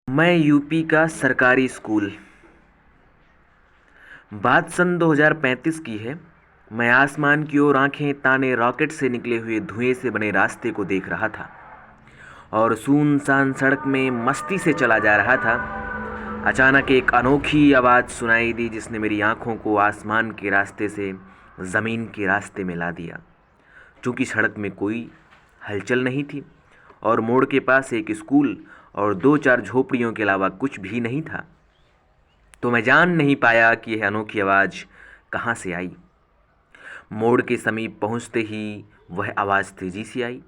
मैं यूपी का सरकारी स्कूल। बात सन 2035 की है। मैं आसमान की ओर आंखें ताने रॉकेट से निकले हुए धुएं से बने रास्ते को देख रहा था और सुनसान सड़क में मस्ती से चला जा रहा था। अचानक एक अनोखी आवाज़ सुनाई दी जिसने मेरी आंखों को आसमान के रास्ते से ज़मीन के रास्ते में ला दिया। चूँकि सड़क में कोई हलचल नहीं थी और मोड़ के पास एक स्कूल और दो चार झोपड़ियों के अलावा कुछ भी नहीं था, तो मैं जान नहीं पाया कि यह अनोखी आवाज़ कहाँ से आई। मोड़ के समीप पहुँचते ही वह आवाज़ तेज़ी से आई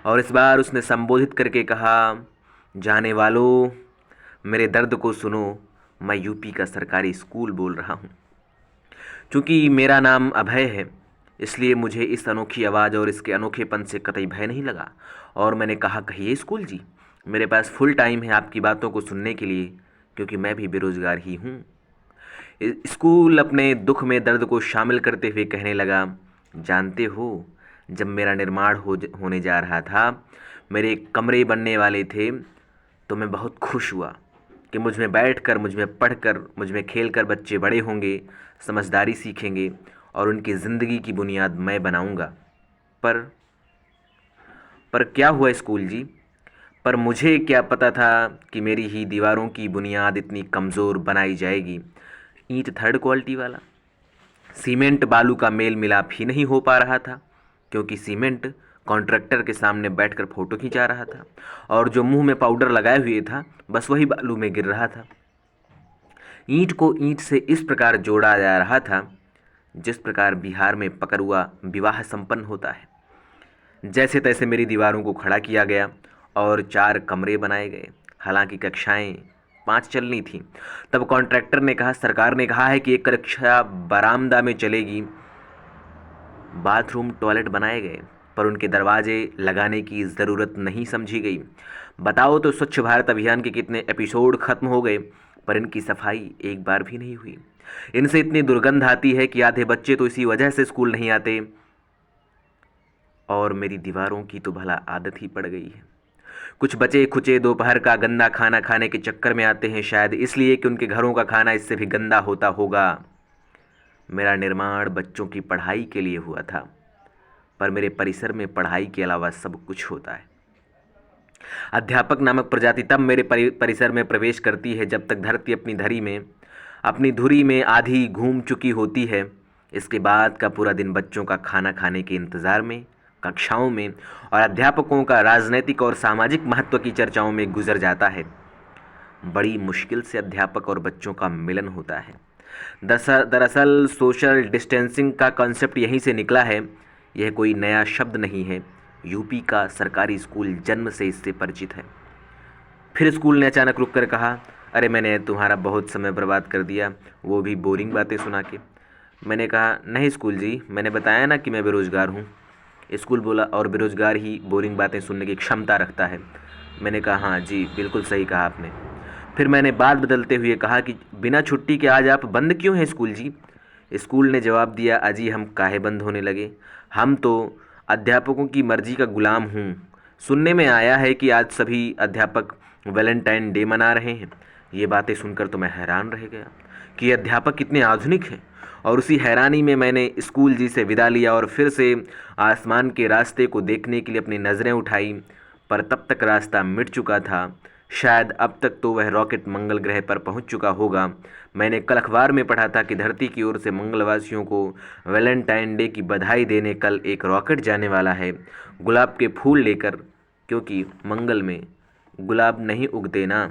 और इस बार उसने संबोधित करके कहा, जाने वालों, मेरे दर्द को सुनो, मैं यूपी का सरकारी स्कूल बोल रहा हूँ। चूँकि मेरा नाम अभय है, इसलिए मुझे इस अनोखी आवाज़ और इसके अनोखेपन से कतई भय नहीं लगा और मैंने कहा, कहिए स्कूल जी, मेरे पास फुल टाइम है आपकी बातों को सुनने के लिए, क्योंकि मैं भी बेरोज़गार ही हूँ। स्कूल अपने दुख में दर्द को शामिल करते हुए कहने लगा, जानते हो, जब मेरा निर्माण होने जा रहा था, मेरे कमरे बनने वाले थे, तो मैं बहुत खुश हुआ कि मुझ में बैठकर, मुझ में पढ़कर, मुझ में खेलकर बच्चे बड़े होंगे, समझदारी सीखेंगे और उनकी ज़िंदगी की बुनियाद मैं बनाऊंगा। पर क्या हुआ स्कूल जी? पर मुझे क्या पता था कि मेरी ही दीवारों की बुनियाद इतनी कमज़ोर बनाई जाएगी। ईंट थर्ड क्वालिटी वाला, सीमेंट बालू का मेल मिलाप ही नहीं हो पा रहा था, क्योंकि सीमेंट कॉन्ट्रैक्टर के सामने बैठकर फ़ोटो खिंचा रहा था और जो मुंह में पाउडर लगाए हुए था, बस वही बालू में गिर रहा था। ईंट को ईंट से इस प्रकार जोड़ा जा रहा था जिस प्रकार बिहार में पकरुआ विवाह संपन्न होता है। जैसे तैसे मेरी दीवारों को खड़ा किया गया और 4 कमरे बनाए गए। हालांकि कक्षाएं 5 चलनी थीं। तब कॉन्ट्रैक्टर ने कहा, सरकार ने कहा है कि एक कक्षा बरामदा में चलेगी। बाथरूम टॉयलेट बनाए गए, पर उनके दरवाजे लगाने की ज़रूरत नहीं समझी गई। बताओ तो स्वच्छ भारत अभियान के कितने एपिसोड खत्म हो गए, पर इनकी सफाई एक बार भी नहीं हुई। इनसे इतनी दुर्गंध आती है कि आधे बच्चे तो इसी वजह से स्कूल नहीं आते। और मेरी दीवारों की तो भला आदत ही पड़ गई है। कुछ बचे खुचे दोपहर का गंदा खाना खाने के चक्कर में आते हैं, शायद इसलिए कि उनके घरों का खाना इससे भी गंदा होता होगा। मेरा निर्माण बच्चों की पढ़ाई के लिए हुआ था, पर मेरे परिसर में पढ़ाई के अलावा सब कुछ होता है। अध्यापक नामक प्रजाति तब मेरे परिसर में प्रवेश करती है जब तक धरती अपनी धुरी में आधी घूम चुकी होती है। इसके बाद का पूरा दिन बच्चों का खाना खाने के इंतज़ार में, कक्षाओं में और अध्यापकों का राजनैतिक और सामाजिक महत्व की चर्चाओं में गुजर जाता है। बड़ी मुश्किल से अध्यापक और बच्चों का मिलन होता है। दरअसल सोशल डिस्टेंसिंग का कॉन्सेप्ट यहीं से निकला है। यह कोई नया शब्द नहीं है। यूपी का सरकारी स्कूल जन्म से इससे परिचित है। फिर स्कूल ने अचानक रुक कर कहा, अरे मैंने तुम्हारा बहुत समय बर्बाद कर दिया, वो भी बोरिंग बातें सुना के। मैंने कहा, नहीं स्कूल जी, मैंने बताया ना कि मैं बेरोज़गार हूँ। स्कूल बोला, और बेरोज़गार ही बोरिंग बातें सुनने की क्षमता रखता है। मैंने कहा, हाँ जी, बिल्कुल सही कहा आपने। फिर मैंने बात बदलते हुए कहा कि बिना छुट्टी के आज आप बंद क्यों हैं स्कूल जी? स्कूल ने जवाब दिया, अजी हम काहे बंद होने लगे, हम तो अध्यापकों की मर्जी का गुलाम हूँ। सुनने में आया है कि आज सभी अध्यापक वैलेंटाइन डे मना रहे हैं। ये बातें सुनकर तो मैं हैरान रह गया कि अध्यापक कितने आधुनिक हैं, और उसी हैरानी में मैंने स्कूल जी से विदा लिया और फिर से आसमान के रास्ते को देखने के लिए अपनी नज़रें उठाई। पर तब तक रास्ता मिट चुका था। शायद अब तक तो वह रॉकेट मंगल ग्रह पर पहुंच चुका होगा। मैंने कल अखबार में पढ़ा था कि धरती की ओर से मंगलवासियों को वैलेंटाइन डे की बधाई देने कल एक रॉकेट जाने वाला है, गुलाब के फूल लेकर, क्योंकि मंगल में गुलाब नहीं उगते ना।